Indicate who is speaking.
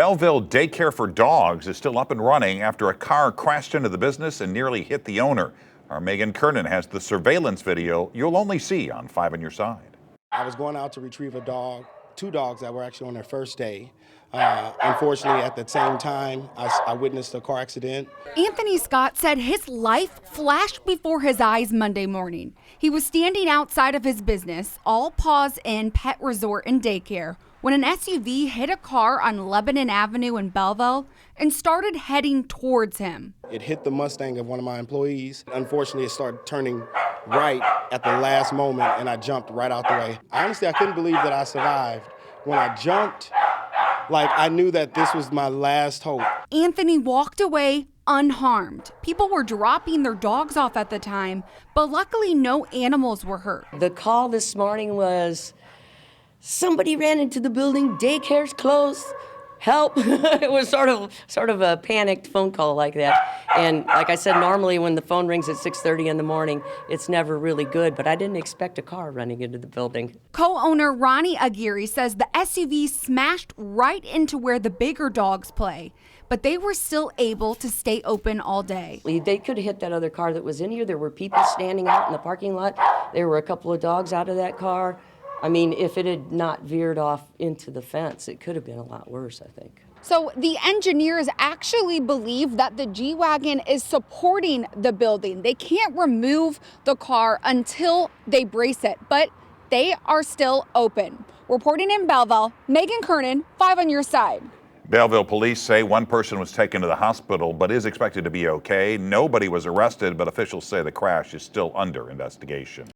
Speaker 1: Belleville Daycare for Dogs is still up and running after a car crashed into the business and nearly hit the owner. Our Megan Kernan has the surveillance video you'll only see on 5 on Your Side.
Speaker 2: I was going out to retrieve a dog, two dogs that were actually on their first day. Unfortunately, at the same time, I witnessed a car accident.
Speaker 3: Anthony Scott said his life flashed before his eyes Monday morning. He was standing outside of his business, All Paws Inn Pet Resort and Daycare, when an SUV hit a car on Lebanon Avenue in Belleville and started heading towards him.
Speaker 2: It hit the Mustang of one of my employees. Unfortunately, it started turning right at the last moment, and I jumped right out the way. Honestly, I couldn't believe that I survived. When I jumped, I knew that this was my last hope.
Speaker 3: Anthony walked away unharmed. People were dropping their dogs off at the time, but luckily no animals were hurt.
Speaker 4: The call this morning was, somebody ran into the building, daycare's closed, help. It was sort of a panicked phone call like that. And like I said, normally when the phone rings at 6:30 in the morning, it's never really good, but I didn't expect a car running into the building.
Speaker 3: Co-owner Ronnie Aguirre says the SUV smashed right into where the bigger dogs play, but they were still able to stay open all day.
Speaker 4: They could have hit that other car that was in here. There were people standing out in the parking lot. There were a couple of dogs out of that car. I mean, if it had not veered off into the fence, it could have been a lot worse, I think.
Speaker 3: So the engineers actually believe that the G-Wagon is supporting the building. They can't remove the car until they brace it, but they are still open. Reporting in Belleville, Megan Kernan, 5 on Your Side.
Speaker 1: Belleville police say one person was taken to the hospital but is expected to be okay. Nobody was arrested, but officials say the crash is still under investigation.